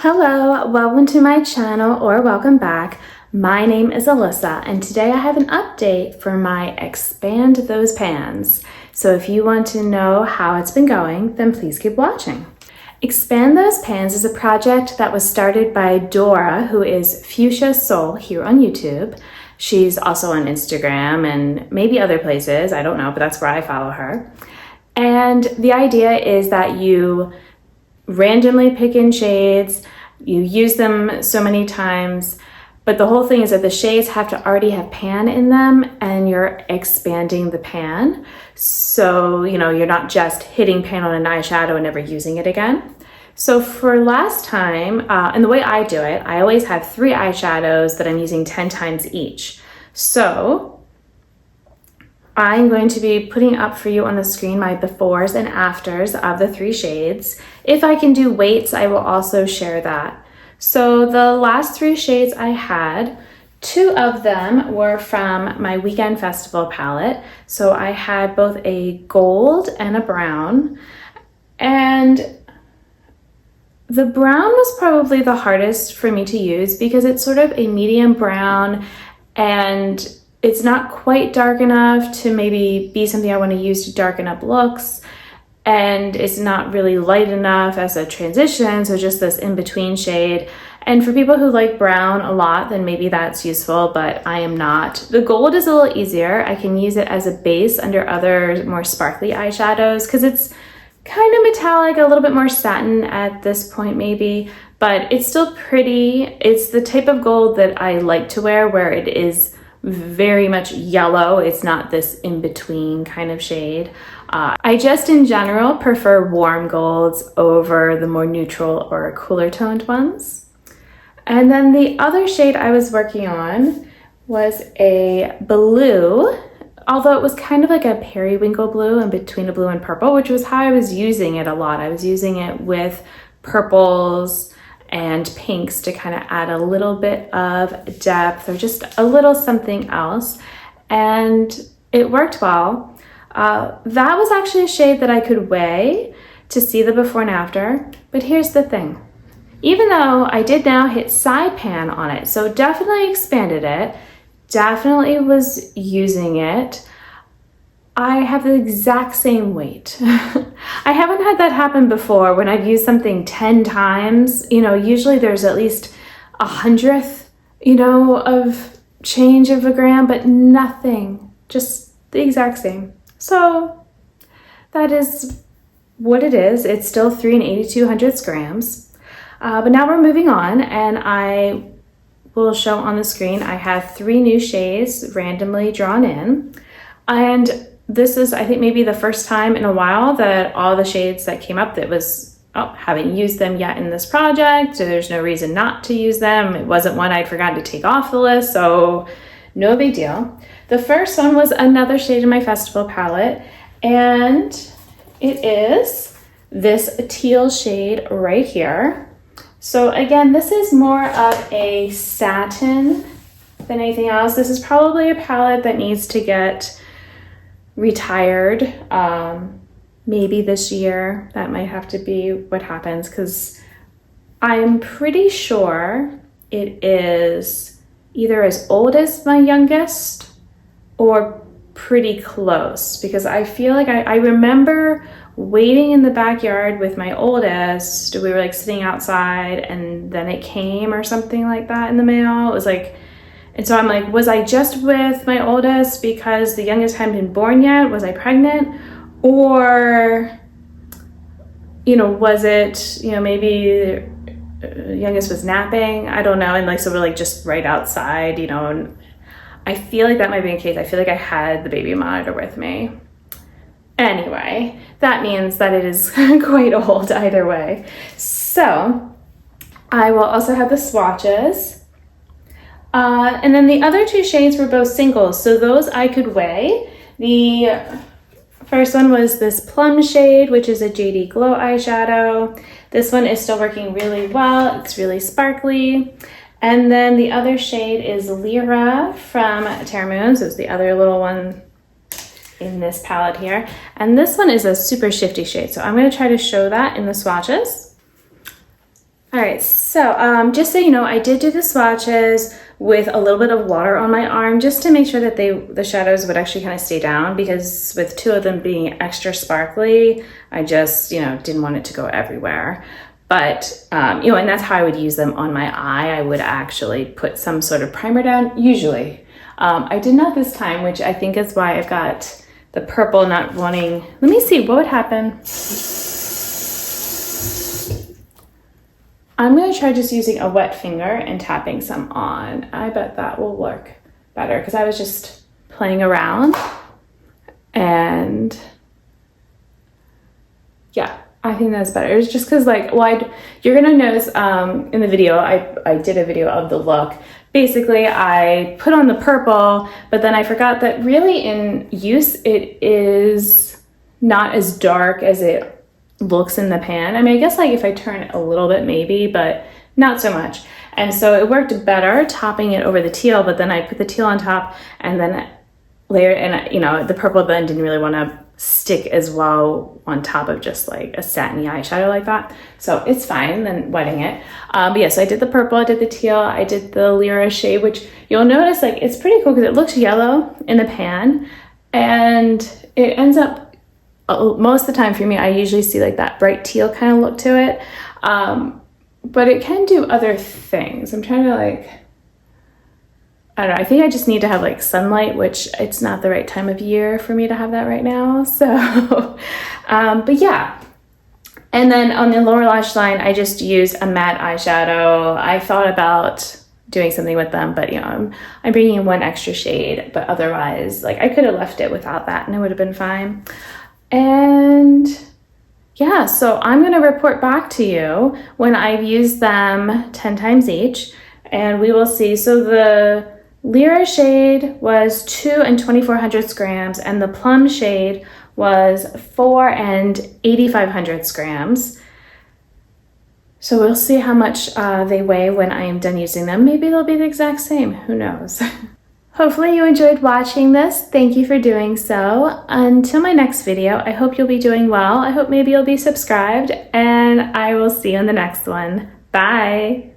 Hello, welcome to my channel or welcome back. My name is Alyssa and today I have an update for my Expand Those Pans. So if you want to know how it's been going, then please keep watching. Expand Those Pans is a project that was started by Dora, who is Fuchsia Soul here on YouTube. She's also on Instagram and maybe other places, I don't know, but that's where I follow her. And the idea is that you randomly pick in shades, you use them so many times, but the whole thing is that the shades have to already have pan in them and you're expanding the pan. So, you're not just hitting pan on an eyeshadow and never using it again. So for last time, and the way I do it, I always have 3 eyeshadows that I'm using 10 times each. So I'm going to be putting up for you on the screen my befores and afters of the 3 shades. If I can do weights, I will also share that. So the last 3 shades I had, 2 of them were from my Weekend Festival palette. So I had both a gold and a brown. And the brown was probably the hardest for me to use because it's sort of a medium brown and it's not quite dark enough to maybe be something I want to use to darken up looks, and it's not really light enough as a transition, so just this in-between shade. And for people who like brown a lot, then maybe that's useful, but I am not. The gold is a little easier. I can use it as a base under other more sparkly eyeshadows because it's kind of metallic, a little bit more satin at this point maybe, but it's still pretty. It's the type of gold that I like to wear where it is very much yellow. It's not this in-between kind of shade. I just in general prefer warm golds over the more neutral or cooler toned ones. And then the other shade I was working on was a blue, although it was kind of like a periwinkle blue in between a blue and purple, which was how I was using it a lot. I was using it with purples and pinks to kind of add a little bit of depth or just a little something else. And it worked well. That was actually a shade that I could weigh to see the before and after. But here's the thing. Even though I did now hit side pan on it, so definitely expanded it, definitely was using it, I have the exact same weight. I haven't had that happen before when I've used something 10 times. Usually there's at least 100th, of change of a gram, but nothing, just the exact same. So that is what it is. It's still 3 8200 grams. But now we're moving on, and I will show on the screen I have 3 new shades randomly drawn in. And this is, I think, maybe the first time in a while that all the shades that came up that was, haven't used them yet in this project, so there's no reason not to use them. It wasn't one I'd forgotten to take off the list, so no big deal. The first one was another shade in my festival palette, and it is this teal shade right here. So again, this is more of a satin than anything else. This is probably a palette that needs to get retired maybe this year. That might have to be what happens because I'm pretty sure it is either as old as my youngest or pretty close, because I feel like I remember waiting in the backyard with my oldest. We were like sitting outside and then it came or something like that in the mail. It was like, and so I'm like, was I just with my oldest because the youngest hadn't been born yet? Was I pregnant? Or, was it, maybe the youngest was napping? I don't know. And so we're like just right outside, and I feel like that might be the case. I feel like I had the baby monitor with me. Anyway, that means that it is quite old either way. So I will also have the swatches. And then the other 2 shades were both singles, so those I could weigh. The first one was this plum shade, which is a JD Glow eyeshadow. This one is still working really well. It's really sparkly. And then the other shade is Lyra from Terra Moon. So it's the other little one in this palette here. And this one is a super shifty shade. So I'm going to try to show that in the swatches. All right, so just so you know, I did do the swatches with a little bit of water on my arm just to make sure that the shadows would actually kind of stay down, because with two of them being extra sparkly, I just, didn't want it to go everywhere. But, and that's how I would use them on my eye. I would actually put some sort of primer down, usually. I did not this time, which I think is why I've got the purple not wanting. Let me see, what would happen? I'm going to try just using a wet finger and tapping some on. I bet that will work better because I was just playing around. And yeah, I think that's better. It's just because you're going to notice in the video, I did a video of the look. Basically, I put on the purple, but then I forgot that really in use, it is not as dark as it looks in the pan. I mean, I guess if I turn it a little bit maybe, but not so much. And so it worked better topping it over the teal, but then I put the teal on top and then layered, and the purple then didn't really want to stick as well on top of just a satiny eyeshadow like that. So it's fine then wetting it. But yeah, so I did the purple, I did the teal, I did the Lyra shade, which you'll notice it's pretty cool because it looks yellow in the pan and it ends up, most of the time for me, I usually see that bright teal kind of look to it. But it can do other things. I'm trying to I don't know, I think I just need to have sunlight, which it's not the right time of year for me to have that right now. So, but yeah. And then on the lower lash line, I just used a matte eyeshadow. I thought about doing something with them, but I'm bringing in one extra shade, but otherwise, I could have left it without that and it would have been fine. And yeah, so I'm going to report back to you when I've used them 10 times each, and we will see. So the Lyra shade was 2 and 2,400 grams, and the plum shade was 4 and 8,500 grams. So we'll see how much they weigh when I am done using them. Maybe they'll be the exact same. Who knows? Hopefully you enjoyed watching this. Thank you for doing so. Until my next video, I hope you'll be doing well. I hope maybe you'll be subscribed, and I will see you in the next one. Bye.